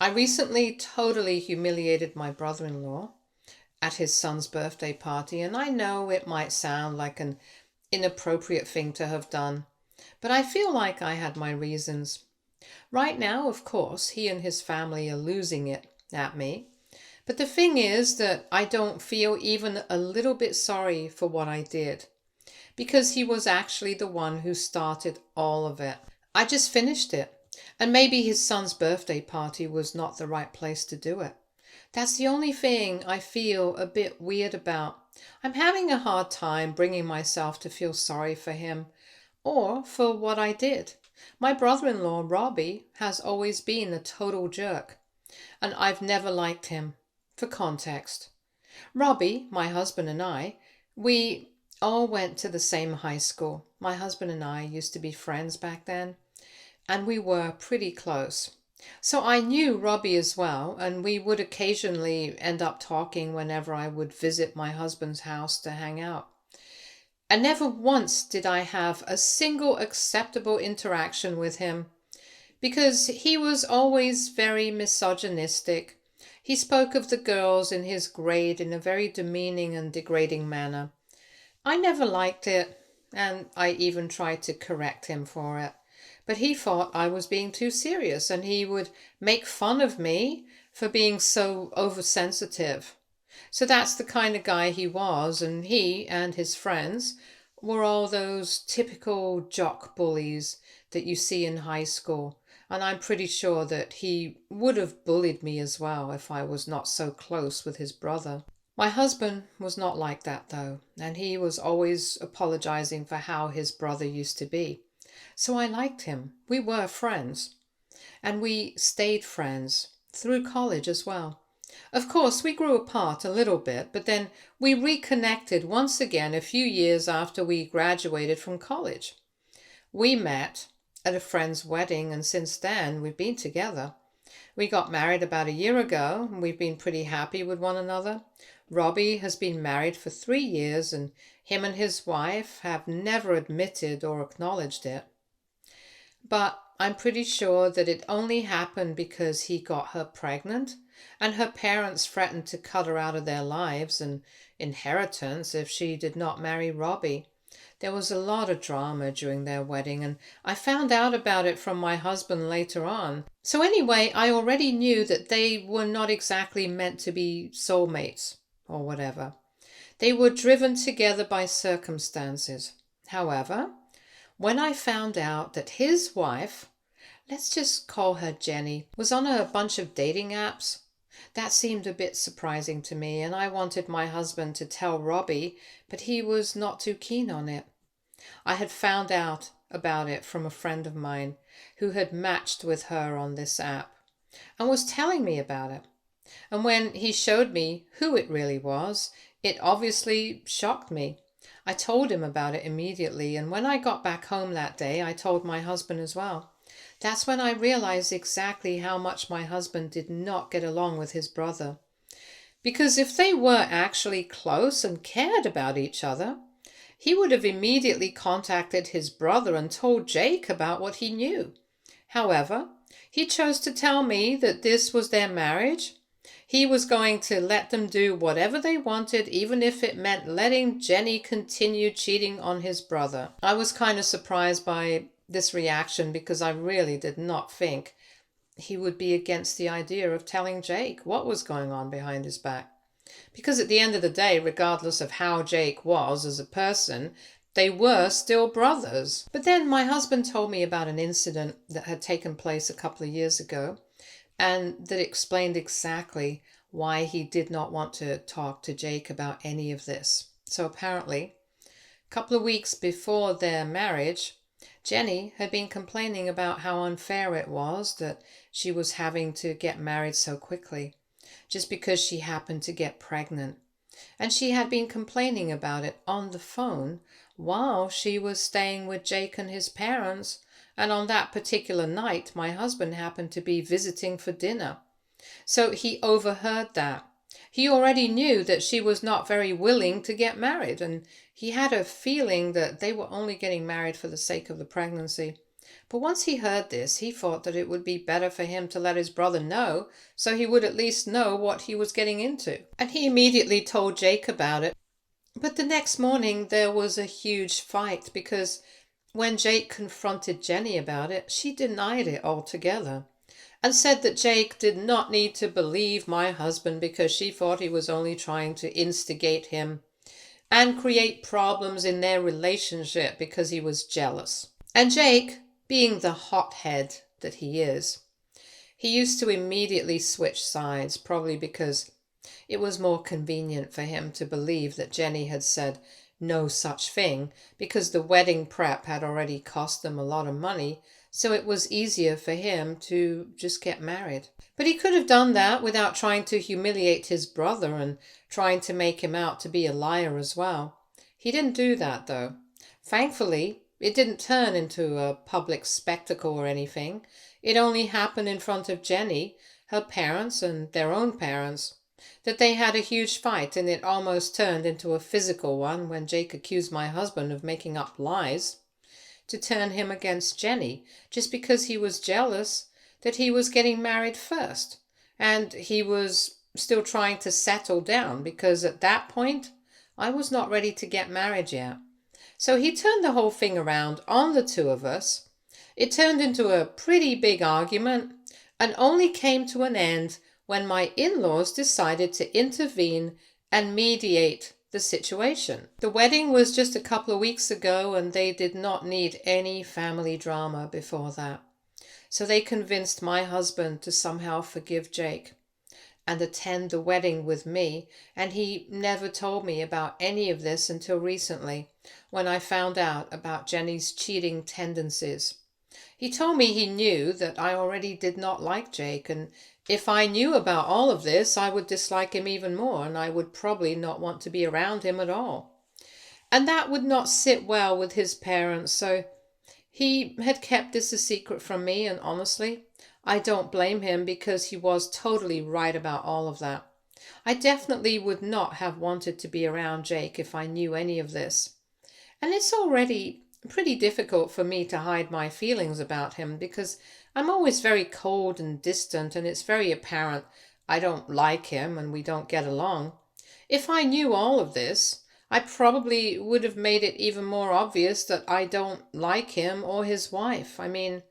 I recently totally humiliated my brother-in-law at his son's birthday party, and I know it might sound like an inappropriate thing to have done, but I feel like I had my reasons. Right now, of course, he and his family are losing it at me, but the thing is that I don't feel even a little bit sorry for what I did, because he was actually the one who started all of it. I just finished it. And maybe his son's birthday party was not the right place to do it. That's the only thing I feel a bit weird about. I'm having a hard time bringing myself to feel sorry for him or for what I did. My brother-in-law, Robbie, has always been a total jerk, and I've never liked him. For context, Robbie, my husband, and we all went to the same high school. My husband and I used to be friends back then, and we were pretty close. So I knew Robbie as well, and we would occasionally end up talking whenever I would visit my husband's house to hang out. And never once did I have a single acceptable interaction with him, because he was always very misogynistic. He spoke of the girls in his grade in a very demeaning and degrading manner. I never liked it, and I even tried to correct him for it. But he thought I was being too serious, and he would make fun of me for being so oversensitive. So that's the kind of guy he was, and he and his friends were all those typical jock bullies that you see in high school. And I'm pretty sure that he would have bullied me as well if I was not so close with his brother. My husband was not like that though, and he was always apologizing for how his brother used to be. So I liked him. We were friends. And we stayed friends through college as well. Of course, we grew apart a little bit, but then we reconnected once again a few years after we graduated from college. We met at a friend's wedding, and since then we've been together. We got married about a year ago, and we've been pretty happy with one another. Robbie has been married for 3 years, and him and his wife have never admitted or acknowledged it. But I'm pretty sure that it only happened because he got her pregnant, and her parents threatened to cut her out of their lives and inheritance if she did not marry Robbie. There was a lot of drama during their wedding, and I found out about it from my husband later on. So anyway, I already knew that they were not exactly meant to be soulmates or whatever. They were driven together by circumstances. However, when I found out that his wife, let's just call her Jenny, was on a bunch of dating apps, that seemed a bit surprising to me, and I wanted my husband to tell Robbie, but he was not too keen on it. I had found out about it from a friend of mine who had matched with her on this app and was telling me about it. And when he showed me who it really was, it obviously shocked me. I told him about it immediately, and when I got back home that day, I told my husband as well. That's when I realized exactly how much my husband did not get along with his brother. Because if they were actually close and cared about each other, he would have immediately contacted his brother and told Jake about what he knew. However, he chose to tell me that this was their marriage. He was going to let them do whatever they wanted, even if it meant letting Jenny continue cheating on his brother. I was kind of surprised by this reaction because I really did not think he would be against the idea of telling Jake what was going on behind his back. Because at the end of the day, regardless of how Jake was as a person, they were still brothers. But then my husband told me about an incident that had taken place a couple of years ago, and that explained exactly why he did not want to talk to Jake about any of this. So apparently, a couple of weeks before their marriage, Jenny had been complaining about how unfair it was that she was having to get married so quickly, just because she happened to get pregnant. And she had been complaining about it on the phone while she was staying with Jake and his parents, and on that particular night my husband happened to be visiting for dinner. So he overheard that. He already knew that she was not very willing to get married, and he had a feeling that they were only getting married for the sake of the pregnancy. But once he heard this, he thought that it would be better for him to let his brother know, so he would at least know what he was getting into. And he immediately told Jake about it. But the next morning there was a huge fight because when Jake confronted Jenny about it, she denied it altogether and said that Jake did not need to believe my husband because she thought he was only trying to instigate him and create problems in their relationship because he was jealous. And Jake, being the hothead that he is, he used to immediately switch sides, probably because it was more convenient for him to believe that Jenny had said no such thing because the wedding prep had already cost them a lot of money, so it was easier for him to just get married. But he could have done that without trying to humiliate his brother and trying to make him out to be a liar as well. He didn't do that though. Thankfully, it didn't turn into a public spectacle or anything. It only happened in front of Jenny, her parents, and their own parents. That they had a huge fight, and it almost turned into a physical one when Jake accused my husband of making up lies to turn him against Jenny, just because he was jealous that he was getting married first. And he was still trying to settle down because at that point, I was not ready to get married yet. So he turned the whole thing around on the two of us. It turned into a pretty big argument and only came to an end when my in-laws decided to intervene and mediate the situation. The wedding was just a couple of weeks ago and they did not need any family drama before that. So they convinced my husband to somehow forgive Jake and attend the wedding with me, and he never told me about any of this until recently when I found out about Jenny's cheating tendencies. He told me he knew that I already did not like Jake, and if I knew about all of this, I would dislike him even more, and I would probably not want to be around him at all. And that would not sit well with his parents, so he had kept this a secret from me, and honestly, I don't blame him because he was totally right about all of that. I definitely would not have wanted to be around Jake if I knew any of this. And it's already pretty difficult for me to hide my feelings about him because I'm always very cold and distant, and it's very apparent I don't like him and we don't get along. If I knew all of this, I probably would have made it even more obvious that I don't like him or his wife. I mean,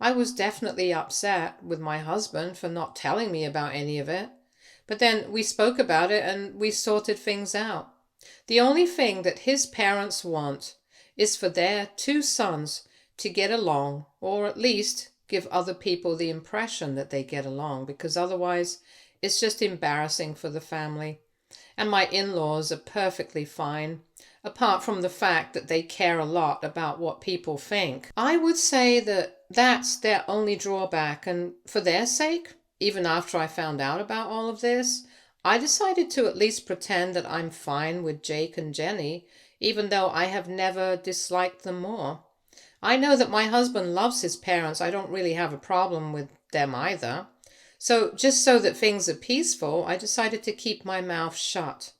I was definitely upset with my husband for not telling me about any of it. But then we spoke about it and we sorted things out. The only thing that his parents want is for their two sons to get along, or at least give other people the impression that they get along, because otherwise it's just embarrassing for the family. And my in-laws are perfectly fine, apart from the fact that they care a lot about what people think. I would say that that's their only drawback, and for their sake, even after I found out about all of this, I decided to at least pretend that I'm fine with Jake and Jenny, even though I have never disliked them more. I know that my husband loves his parents. I don't really have a problem with them either. So just so that things are peaceful, I decided to keep my mouth shut.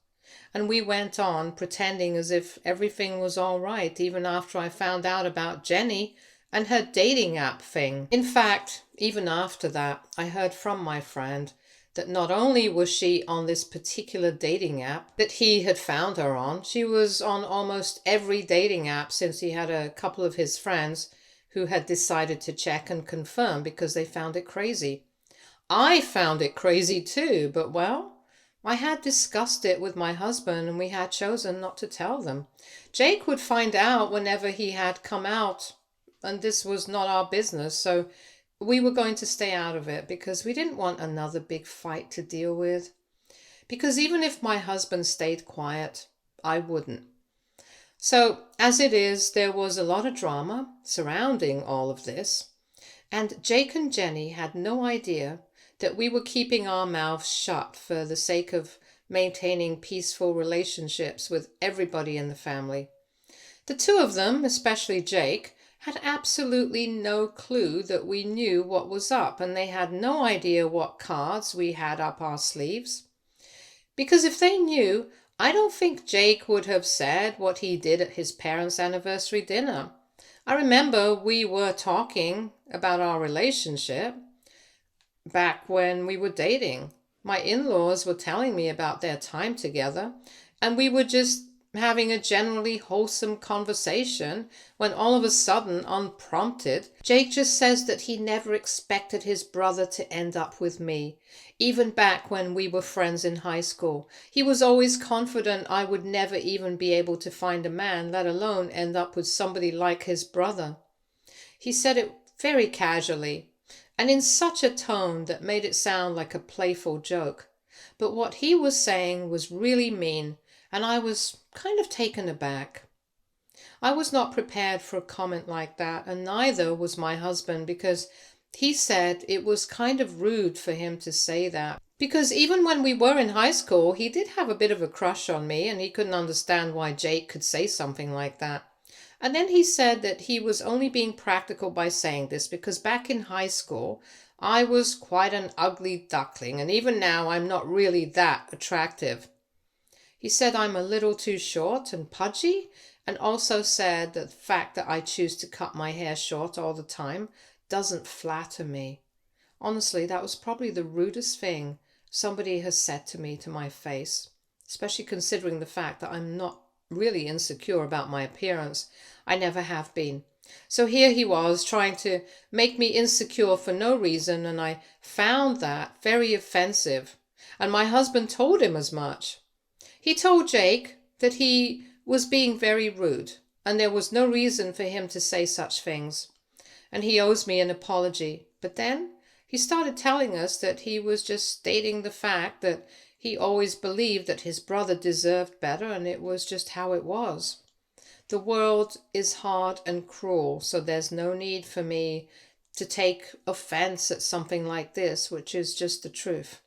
And we went on pretending as if everything was all right, even after I found out about Jenny and her dating app thing. In fact, even after that, I heard from my friend that not only was she on this particular dating app that he had found her on, she was on almost every dating app since he had a couple of his friends who had decided to check and confirm because they found it crazy. I found it crazy too, but well, I had discussed it with my husband and we had chosen not to tell them. Jake would find out whenever he had come out, and this was not our business, so we were going to stay out of it because we didn't want another big fight to deal with. Because even if my husband stayed quiet, I wouldn't. So, as it is, there was a lot of drama surrounding all of this, and Jake and Jenny had no idea that we were keeping our mouths shut for the sake of maintaining peaceful relationships with everybody in the family. The two of them, especially Jake, had absolutely no clue that we knew what was up, and they had no idea what cards we had up our sleeves. Because if they knew, I don't think Jake would have said what he did at his parents' anniversary dinner. I remember we were talking about our relationship back when we were dating. My in-laws were telling me about their time together, and we were just having a generally wholesome conversation when all of a sudden, unprompted, Jake just says that he never expected his brother to end up with me. Even back when we were friends in high school, he was always confident I would never even be able to find a man, let alone end up with somebody like his brother. He said it very casually, and in such a tone that made it sound like a playful joke. But what he was saying was really mean, and I was kind of taken aback. I was not prepared for a comment like that, and neither was my husband, because he said it was kind of rude for him to say that. Because even when we were in high school, he did have a bit of a crush on me, and he couldn't understand why Jake could say something like that. And then he said that he was only being practical by saying this because back in high school, I was quite an ugly duckling, and even now I'm not really that attractive. He said I'm a little too short and pudgy, and also said that the fact that I choose to cut my hair short all the time doesn't flatter me. Honestly, that was probably the rudest thing somebody has said to me to my face, especially considering the fact that I'm not really insecure about my appearance. I never have been. So here he was trying to make me insecure for no reason, and I found that very offensive. And my husband told him as much. He told Jake that he was being very rude, and there was no reason for him to say such things. And he owes me an apology. But then he started telling us that he was just stating the fact that he always believed that his brother deserved better, and it was just how it was. The world is hard and cruel, so there's no need for me to take offense at something like this, which is just the truth.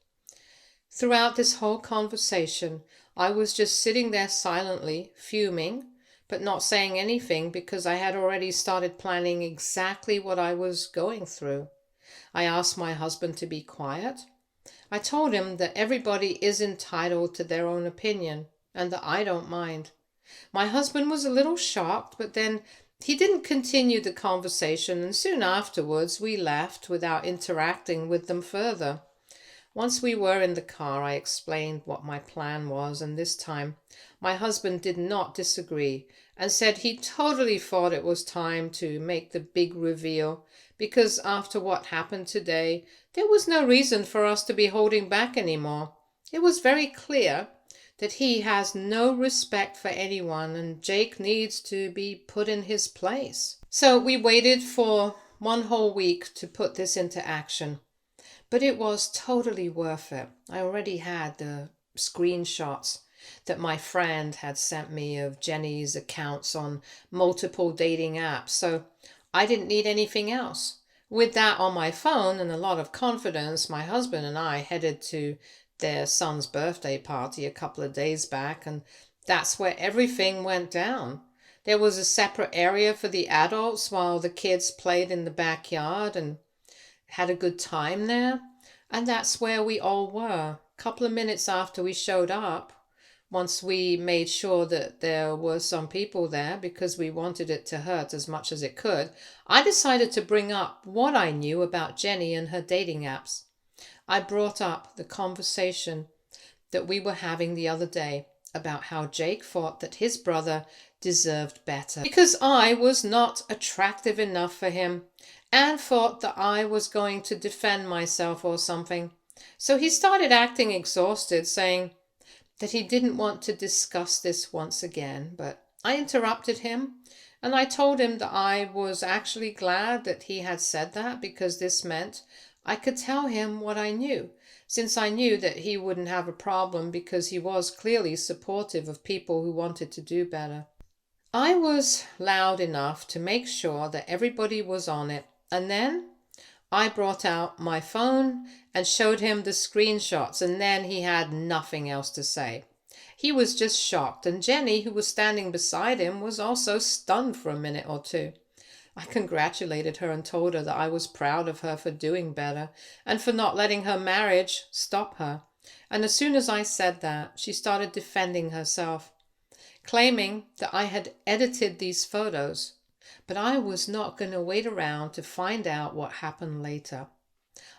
Throughout this whole conversation, I was just sitting there silently, fuming, but not saying anything because I had already started planning exactly what I was going through. I asked my husband to be quiet. I told him that everybody is entitled to their own opinion and that I don't mind. My husband was a little shocked, but then he didn't continue the conversation, and soon afterwards we left without interacting with them further. Once we were in the car, I explained what my plan was, and this time my husband did not disagree and said he totally thought it was time to make the big reveal, because after what happened today, there was no reason for us to be holding back anymore. It was very clear that he has no respect for anyone, and Jake needs to be put in his place. So we waited for 1 whole week to put this into action. But it was totally worth it. I already had the screenshots that my friend had sent me of Jenny's accounts on multiple dating apps, so I didn't need anything else. With that on my phone and a lot of confidence, my husband and I headed to their son's birthday party a couple of days back, and that's where everything went down. There was a separate area for the adults while the kids played in the backyard and had a good time there. And that's where we all were. A couple of minutes after we showed up, once we made sure that there were some people there because we wanted it to hurt as much as it could, I decided to bring up what I knew about Jenny and her dating apps. I brought up the conversation that we were having the other day about how Jake thought that his brother deserved better because I was not attractive enough for him, and thought that I was going to defend myself or something. So he started acting exhausted, saying that he didn't want to discuss this once again, but I interrupted him, and I told him that I was actually glad that he had said that because this meant I could tell him what I knew, since I knew that he wouldn't have a problem because he was clearly supportive of people who wanted to do better. I was loud enough to make sure that everybody was on it, and then I brought out my phone and showed him the screenshots, and then he had nothing else to say. He was just shocked, and Jenny, who was standing beside him, was also stunned for a minute or two. I congratulated her and told her that I was proud of her for doing better and for not letting her marriage stop her. And as soon as I said that, she started defending herself, claiming that I had edited these photos. But I was not going to wait around to find out what happened later.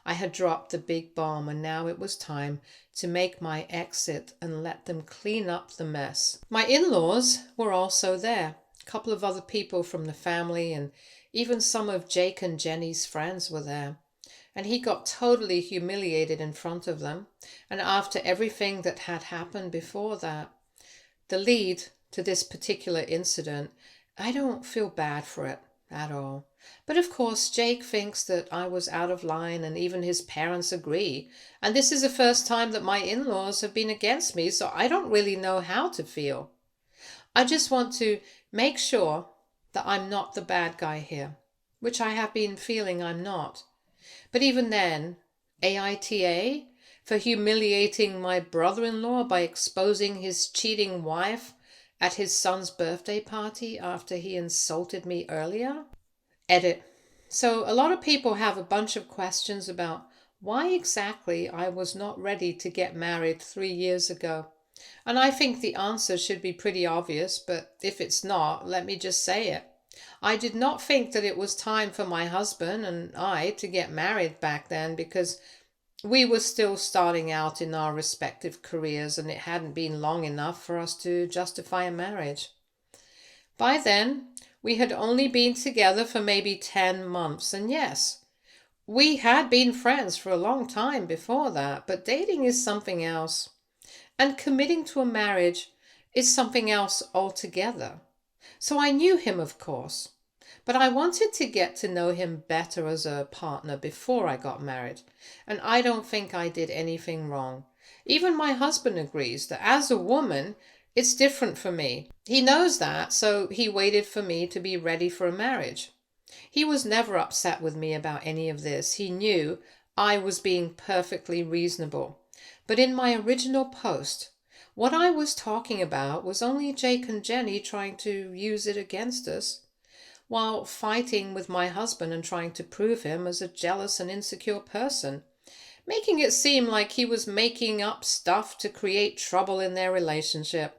I had dropped the big bomb, and now it was time to make my exit and let them clean up the mess. My in-laws were also there. A couple of other people from the family, and even some of Jake and Jenny's friends were there. And he got totally humiliated in front of them, and after everything that had happened before that. The lead to this particular incident, I don't feel bad for it at all. But of course, Jake thinks that I was out of line, and even his parents agree. And this is the first time that my in-laws have been against me, so I don't really know how to feel. I just want to make sure that I'm not the bad guy here, which I have been feeling I'm not. But even then, AITA for humiliating my brother-in-law by exposing his cheating wife at his son's birthday party after he insulted me earlier? Edit. So a lot of people have a bunch of questions about why exactly I was not ready to get married 3 years ago. And I think the answer should be pretty obvious, but if it's not, let me just say it. I did not think that it was time for my husband and I to get married back then, because we were still starting out in our respective careers and it hadn't been long enough for us to justify a marriage. By then, we had only been together for maybe 10 months, and yes, we had been friends for a long time before that, but dating is something else. And committing to a marriage is something else altogether. So I knew him, of course, but I wanted to get to know him better as a partner before I got married, and I don't think I did anything wrong. Even my husband agrees that as a woman, it's different for me. He knows that, so he waited for me to be ready for a marriage. He was never upset with me about any of this. He knew I was being perfectly reasonable. But in my original post, what I was talking about was only Jake and Jenny trying to use it against us, while fighting with my husband and trying to prove him as a jealous and insecure person, making it seem like he was making up stuff to create trouble in their relationship.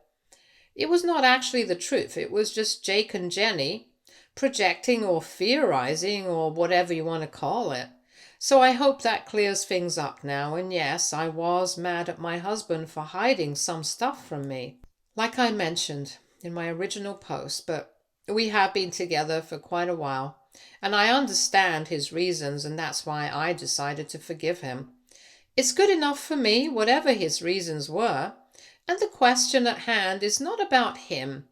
It was not actually the truth. It was just Jake and Jenny projecting or theorizing or whatever you want to call it. So I hope that clears things up now. And yes, I was mad at my husband for hiding some stuff from me, like I mentioned in my original post, but we have been together for quite a while, and I understand his reasons, and that's why I decided to forgive him. It's good enough for me, whatever his reasons were. And the question at hand is not about him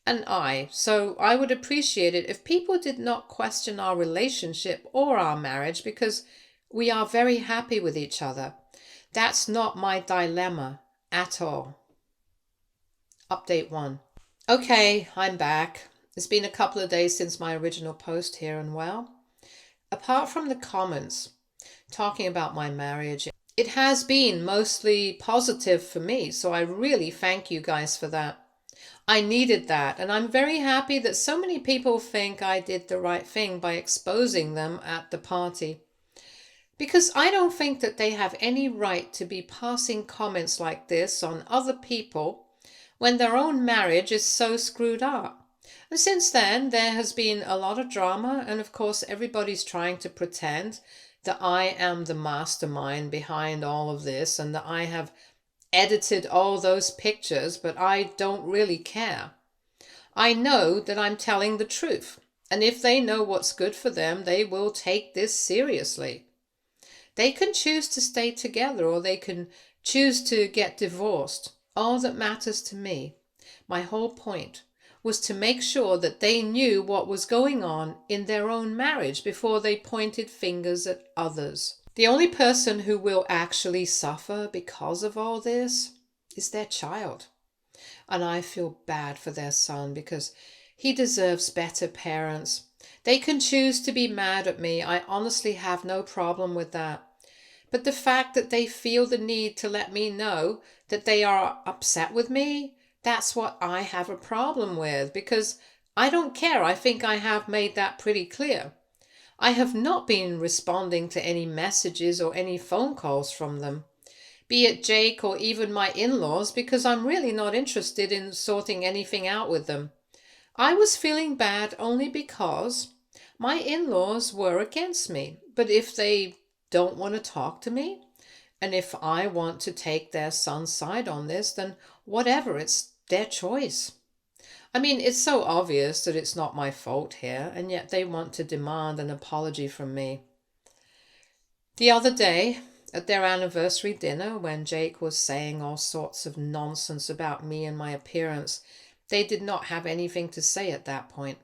and I, so I would appreciate it if people did not question our relationship or our marriage, because we are very happy with each other. That's not my dilemma at all. Update 1. Okay, I'm back. It's been a couple of days since my original post here, and well, apart from the comments talking about my marriage, it has been mostly positive for me, so I really thank you guys for that. I needed that, and I'm very happy that so many people think I did the right thing by exposing them at the party. Because I don't think that they have any right to be passing comments like this on other people when their own marriage is so screwed up. And since then, there has been a lot of drama, and of course everybody's trying to pretend that I am the mastermind behind all of this and that I have edited all those pictures, but I don't really care. I know that I'm telling the truth, and if they know what's good for them, they will take this seriously. They can choose to stay together or they can choose to get divorced. All that matters to me, my whole point, was to make sure that they knew what was going on in their own marriage before they pointed fingers at others. The only person who will actually suffer because of all this is their child. And I feel bad for their son because he deserves better parents. They can choose to be mad at me. I honestly have no problem with that. But the fact that they feel the need to let me know that they are upset with me, that's what I have a problem with, because I don't care. I think I have made that pretty clear. I have not been responding to any messages or any phone calls from them, be it Jake or even my in-laws, because I'm really not interested in sorting anything out with them. I was feeling bad only because my in-laws were against me. But if they don't want to talk to me, and if I want to take their son's side on this, then whatever, it's their choice. I mean, it's so obvious that it's not my fault here, and yet they want to demand an apology from me. The other day, at their anniversary dinner, when Jake was saying all sorts of nonsense about me and my appearance, they did not have anything to say at that point.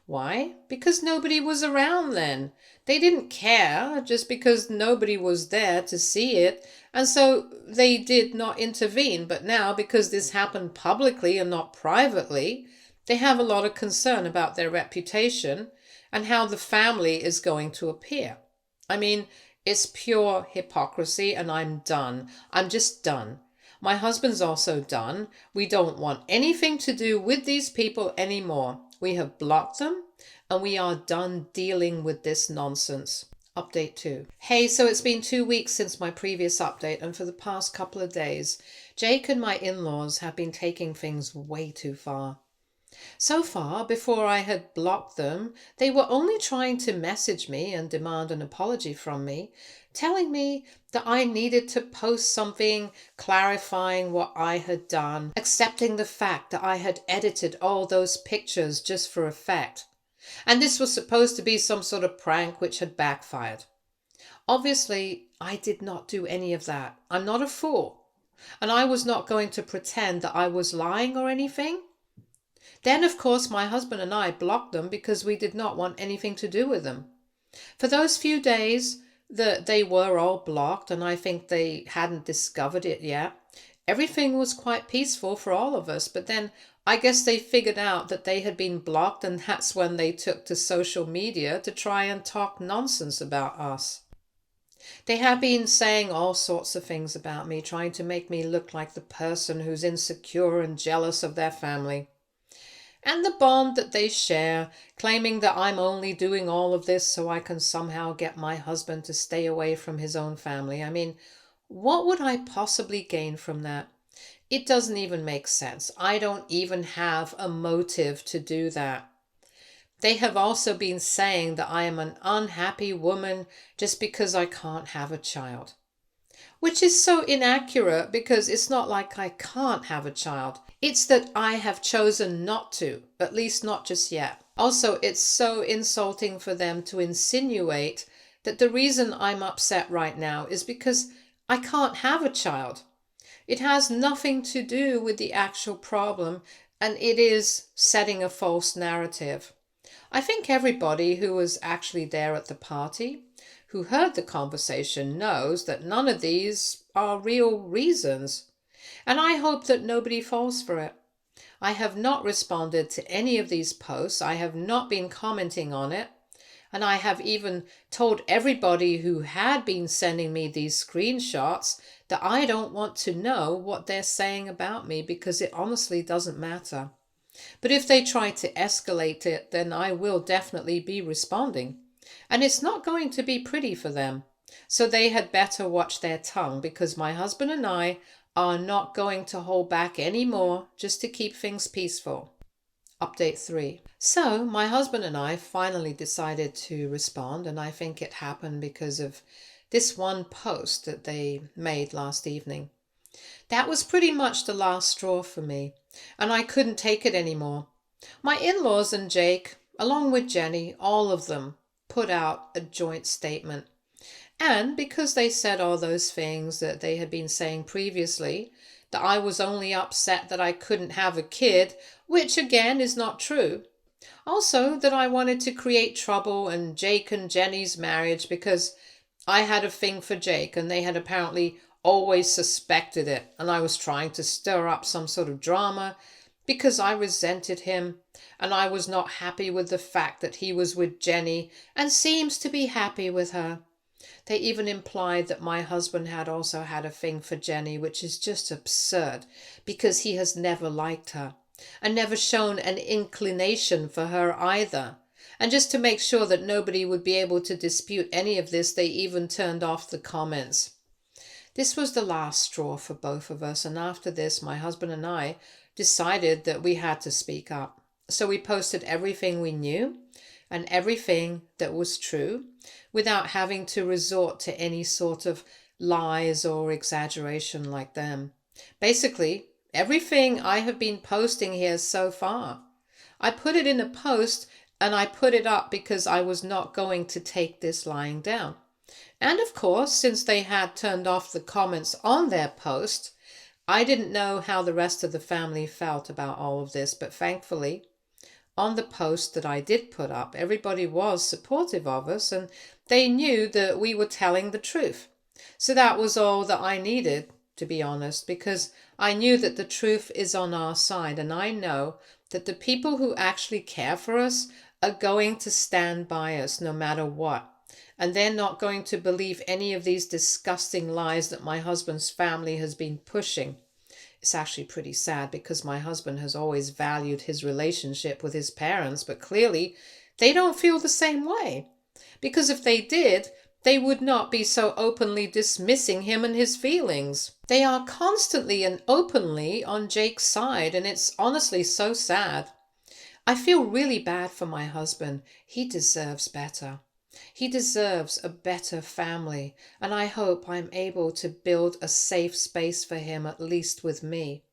Why? Because nobody was around then. They didn't care just because nobody was there to see it, and so they did not intervene. But now, because this happened publicly and not privately, they have a lot of concern about their reputation and how the family is going to appear. I mean, it's pure hypocrisy, and I'm done. I'm just done. My husband's also done. We don't want anything to do with these people anymore. We have blocked them, and we are done dealing with this nonsense. Update 2. Hey, so it's been 2 weeks since my previous update, and for the past couple of days, Jake and my in-laws have been taking things way too far. So far, before I had blocked them, they were only trying to message me and demand an apology from me, telling me that I needed to post something clarifying what I had done, accepting the fact that I had edited all those pictures just for effect. And this was supposed to be some sort of prank which had backfired. Obviously, I did not do any of that. I'm not a fool. And I was not going to pretend that I was lying or anything. Then, of course, my husband and I blocked them because we did not want anything to do with them. For those few days that they were all blocked, and I think they hadn't discovered it yet, everything was quite peaceful for all of us. But then I guess they figured out that they had been blocked, and that's when they took to social media to try and talk nonsense about us. They have been saying all sorts of things about me, trying to make me look like the person who's insecure and jealous of their family. And the bond that they share, claiming that I'm only doing all of this so I can somehow get my husband to stay away from his own family. I mean, what would I possibly gain from that? It doesn't even make sense. I don't even have a motive to do that. They have also been saying that I am an unhappy woman just because I can't have a child. Which is so inaccurate, because it's not like I can't have a child. It's that I have chosen not to, at least not just yet. Also, it's so insulting for them to insinuate that the reason I'm upset right now is because I can't have a child. It has nothing to do with the actual problem, and it is setting a false narrative. I think everybody who was actually there at the party, who heard the conversation, knows that none of these are real reasons. And I hope that nobody falls for it. I have not responded to any of these posts. I have not been commenting on it. And I have even told everybody who had been sending me these screenshots that I don't want to know what they're saying about me, because it honestly doesn't matter. But if they try to escalate it, then I will definitely be responding. And it's not going to be pretty for them. So they had better watch their tongue, because my husband and I are not going to hold back anymore just to keep things peaceful. Update 3. So my husband and I finally decided to respond, and I think it happened because of this one post that they made last evening. That was pretty much the last straw for me, and I couldn't take it anymore. My in-laws and Jake, along with Jenny, all of them, put out a joint statement. And because they said all those things that they had been saying previously, that I was only upset that I couldn't have a kid, which again is not true. Also, that I wanted to create trouble in Jake and Jenny's marriage because I had a thing for Jake, and they had apparently always suspected it, and I was trying to stir up some sort of drama because I resented him, and I was not happy with the fact that he was with Jenny and seems to be happy with her. They even implied that my husband had also had a thing for Jenny, which is just absurd because he has never liked her and never shown an inclination for her either. And just to make sure that nobody would be able to dispute any of this, they even turned off the comments. This was the last straw for both of us, and after this, my husband and I decided that we had to speak up. So we posted everything we knew and everything that was true without having to resort to any sort of lies or exaggeration like them. Basically, everything I have been posting here so far. I put it in a post and I put it up because I was not going to take this lying down. And of course, since they had turned off the comments on their post, I didn't know how the rest of the family felt about all of this, but thankfully, on the post that I did put up, everybody was supportive of us and they knew that we were telling the truth. So that was all that I needed, to be honest, because I knew that the truth is on our side, and I know that the people who actually care for us are going to stand by us no matter what. And they're not going to believe any of these disgusting lies that my husband's family has been pushing. It's actually pretty sad because my husband has always valued his relationship with his parents, but clearly they don't feel the same way. Because if they did, they would not be so openly dismissing him and his feelings. They are constantly and openly on Jake's side, and it's honestly so sad. I feel really bad for my husband. He deserves better. He deserves a better family, and I hope I'm able to build a safe space for him, at least with me.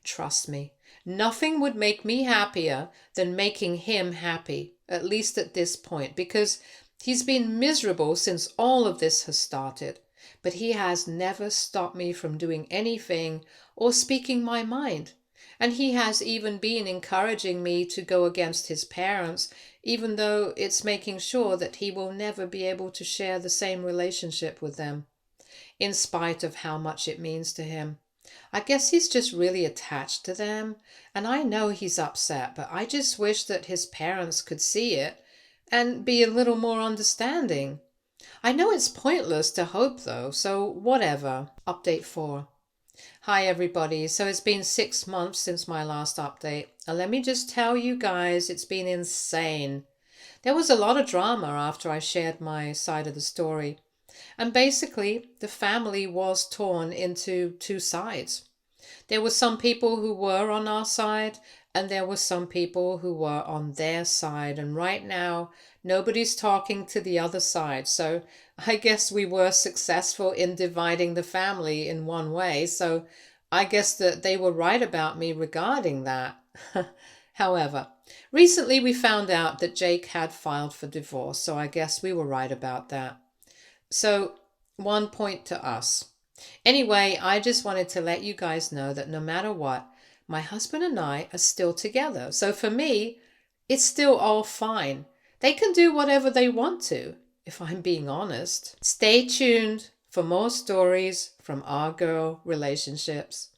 Trust me, nothing would make me happier than making him happy, at least at this point, because he's been miserable since all of this has started. But he has never stopped me from doing anything or speaking my mind. And he has even been encouraging me to go against his parents, even though it's making sure that he will never be able to share the same relationship with them, in spite of how much it means to him. I guess he's just really attached to them, and I know he's upset, but I just wish that his parents could see it and be a little more understanding. I know it's pointless to hope though, so whatever. Update 4. Hi everybody, so it's been 6 months since my last update, and let me just tell you guys, it's been insane. There was a lot of drama after I shared my side of the story, and basically the family was torn into two sides. There were some people who were on our side, and there were some people who were on their side, and right now nobody's talking to the other side. So I guess we were successful in dividing the family in one way. So I guess that they were right about me regarding that. However, recently we found out that Jake had filed for divorce, so I guess we were right about that. So 1 point to us. Anyway, I just wanted to let you guys know that no matter what, my husband and I are still together. So for me, it's still all fine. They can do whatever they want to, if I'm being honest. Stay tuned for more stories from our girl relationships.